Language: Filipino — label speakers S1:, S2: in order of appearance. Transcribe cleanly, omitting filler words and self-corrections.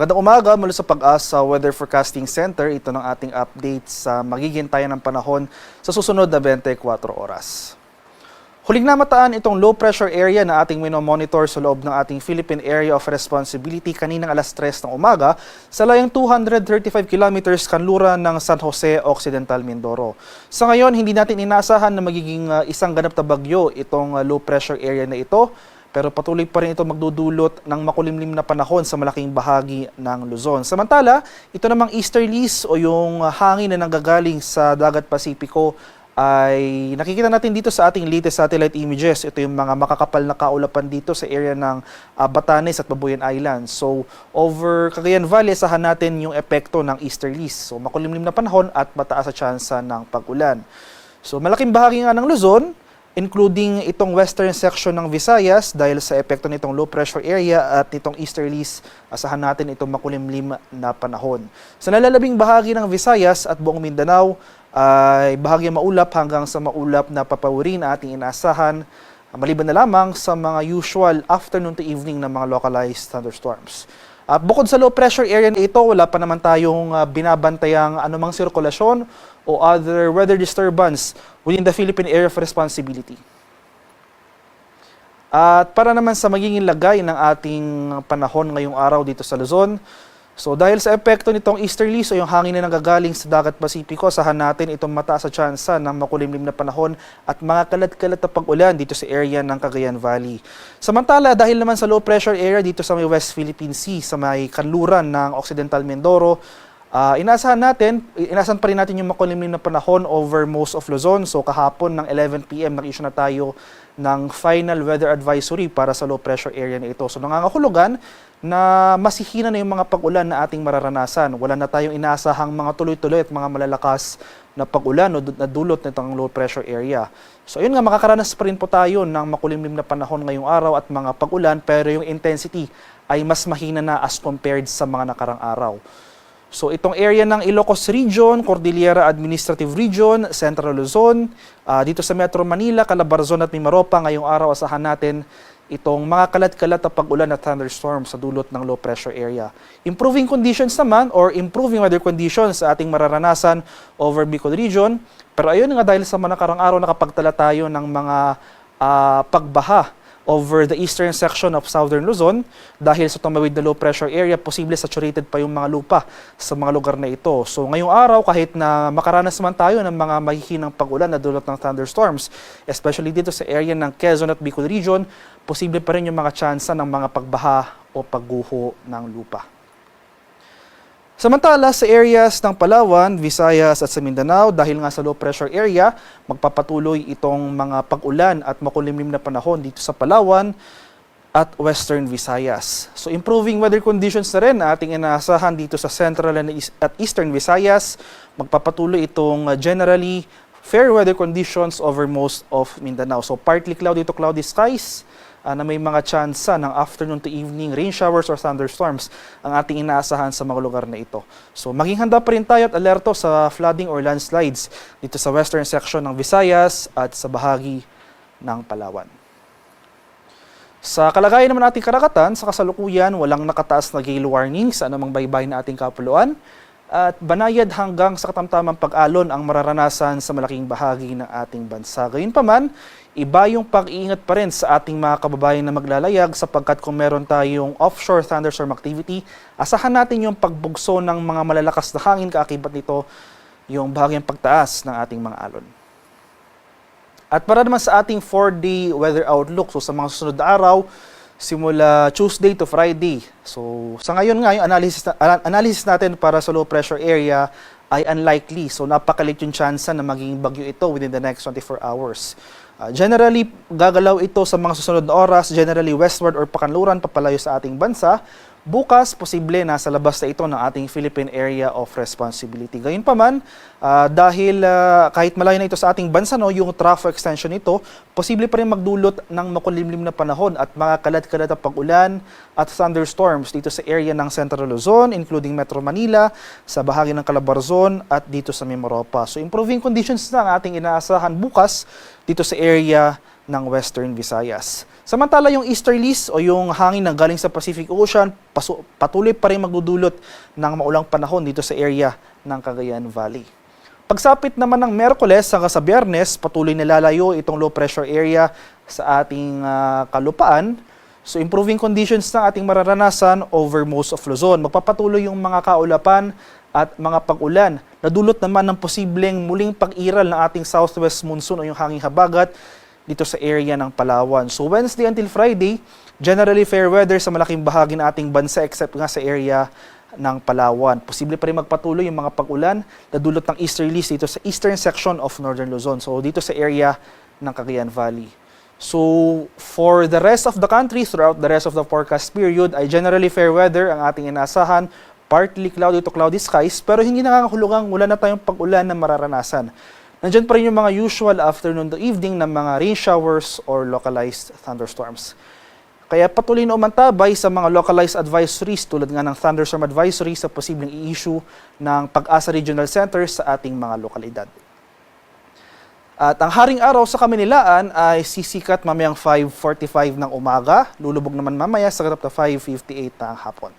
S1: Magandang umaga mula sa Pag-asa Weather Forecasting Center. Ito ng ating update sa magiging tayo ng panahon sa susunod na 24 oras. Huling namataan itong low pressure area na ating minomonitor sa loob ng ating Philippine Area of Responsibility kaninang alas 3 ng umaga sa layang 235 kilometers kanluran ng San Jose, Occidental Mindoro. Sa ngayon, hindi natin inaasahan na magiging isang ganap na bagyo itong low pressure area na ito, pero patuloy pa rin ito magdudulot ng makulimlim na panahon sa malaking bahagi ng Luzon. Samantala, ito namang easterlies o yung hangin na nanggagaling sa Dagat Pasipiko ay nakikita natin dito sa ating latest satellite images. Ito yung mga makakapal na kaulapan dito sa area ng Batanes at Babuyan Islands. So, over Cagayan Valley, asahan natin yung epekto ng easterlies. So, makulimlim na panahon at mataas sa tsansa ng pag-ulan. So, malaking bahagi nga ng Luzon, including itong western section ng Visayas dahil sa epekto nitong low pressure area at nitong easterlies, asahan natin itong makulimlim na panahon. Sa nalalabing bahagi ng Visayas at buong Mindanao, ay bahagyang maulap hanggang sa maulap na papawiri na ating inaasahan, maliban na lamang sa mga usual afternoon to evening na mga localized thunderstorms. At bukod sa low pressure area na ito, wala pa naman tayong binabantayang anumang sirkulasyon o other weather disturbance within the Philippine Area of Responsibility. At para naman sa magiging lagay ng ating panahon ngayong araw dito sa Luzon, so dahil sa epekto nitong easterlies o yung hangin na nanggagaling sa Dagat Pasipiko, asahan natin itong mataas sa tsansa ng makulimlim na panahon at mga kalat-kalat na pag-ulan dito sa area ng Cagayan Valley. Samantala, dahil naman sa low pressure area dito sa may West Philippine Sea, sa may kanluran ng Occidental Mindoro, inaasahan pa rin natin yung makulimlim na panahon over most of Luzon. So kahapon ng 11 PM nag-issue na tayo ng final weather advisory para sa low pressure area na ito. So nangangahulugan na masihina na yung mga pag-ulan na ating mararanasan. Wala na tayong inaasahang mga tuloy-tuloy at mga malalakas na pag-ulan o na dulot nitong low pressure area. So ayun nga, makakaranas pa rin po tayo ng makulimlim na panahon ngayong araw at mga pag-ulan, pero yung intensity ay mas mahina na as compared sa mga nakarang araw. So itong area ng Ilocos Region, Cordillera Administrative Region, Central Luzon, dito sa Metro Manila, Calabarzon at Mimaropa, ngayong araw asahan natin itong mga kalat-kalat na pag-ulan at thunderstorm sa dulot ng low pressure area. Improving conditions naman or improving weather conditions sa ating mararanasan over Bicol Region. Pero ayun nga, dahil sa mga nakarang araw nakapagtala tayo ng mga pagbaha over the eastern section of southern Luzon, dahil sa tumawid na low pressure area, posible saturated pa yung mga lupa sa mga lugar na ito. So ngayong araw, kahit na makaranas man tayo ng mga mahihinang pag-ulan na dulot ng thunderstorms, especially dito sa area ng Quezon at Bicol Region, posible pa rin yung mga tsansa ng mga pagbaha o pagguho ng lupa. Samantala, sa areas ng Palawan, Visayas at sa Mindanao, dahil nga sa low pressure area, magpapatuloy itong mga pag-ulan at makulimlim na panahon dito sa Palawan at Western Visayas. So improving weather conditions na rin na ating inaasahan dito sa Central at Eastern Visayas. Magpapatuloy itong generally fair weather conditions over most of Mindanao. So partly cloudy to cloudy skies, na may mga tsansa ng afternoon to evening rain showers or thunderstorms ang ating inaasahan sa mga lugar na ito. So maging handa pa rin tayo at alerto sa flooding or landslides dito sa western section ng Visayas at sa bahagi ng Palawan. Sa kalagayan naman ating karagatan, sa kasalukuyan, walang nakataas na gale warning sa anumang baybay na ating kapuluan at banayad hanggang sa katamtamang pag-alon ang mararanasan sa malaking bahagi ng ating bansa. Gayunpaman, iba yung pag-iingat pa rin sa ating mga kababayan na maglalayag sapagkat kung meron tayong offshore thunderstorm activity, asahan natin yung pagbugso ng mga malalakas na hangin, kaakibat nito yung bahagyang pagtaas ng ating mga alon. At para naman sa ating 4-day weather outlook, so sa mga susunod na araw, simula Tuesday to Friday. So sa ngayon nga, yung analysis natin para sa low pressure area ay unlikely. So napakalit yung chance na maging bagyo ito within the next 24 hours. Generally, gagalaw ito sa mga susunod na oras, generally westward or pakanluran papalayo sa ating bansa. Bukas, posible nasa labas na ito ng ating Philippine Area of Responsibility. Gayunpaman, Dahil kahit malayo na ito sa ating bansa, no, yung trough extension nito, posible pa rin magdulot ng makulimlim na panahon at mga kalat-kalat na pag-ulan at thunderstorms dito sa area ng Central Luzon, including Metro Manila, sa bahagi ng Calabarzon at dito sa Mimaropa. So improving conditions na ang ating inaasahan bukas dito sa area ng Western Visayas. Samantala yung easterlies o yung hangin na galing sa Pacific Ocean, patuloy pa rin magdudulot ng maulang panahon dito sa area ng Cagayan Valley. Pagsapit naman ng Miyerkules hanggang sa Biyernes, patuloy na lalayo itong low pressure area sa ating kalupaan. So improving conditions na ating mararanasan over most of Luzon. Magpapatuloy yung mga kaulapan at mga pag-ulan. Nadulot naman ng posibleng muling pag-iral ng ating southwest monsoon o yung hanging habagat dito sa area ng Palawan. So Wednesday until Friday, generally fair weather sa malaking bahagi ng ating bansa except nga sa area ng Palawan. Posible pa rin magpatuloy yung mga pag-ulan na dulot ng easterlies dito sa eastern section of Northern Luzon. So dito sa area ng Cagayan Valley. So for the rest of the country, throughout the rest of the forecast period, ay generally fair weather ang ating inaasahan. Partly cloudy to cloudy skies, pero hindi nakakahulugang wala na tayong pag-ulan na mararanasan. Nandiyan pa rin yung mga usual afternoon to evening na mga rain showers or localized thunderstorms. Kaya patuloy na umantabay sa mga localized advisories tulad nga ng thunderstorm advisory sa posibleng i-issue ng Pag-asa Regional Center sa ating mga lokalidad. At ang haring araw sa Kamunilaan ay sisikat mamayang 5:45 ng umaga, lulubog naman mamaya sa 5:58 ng hapon.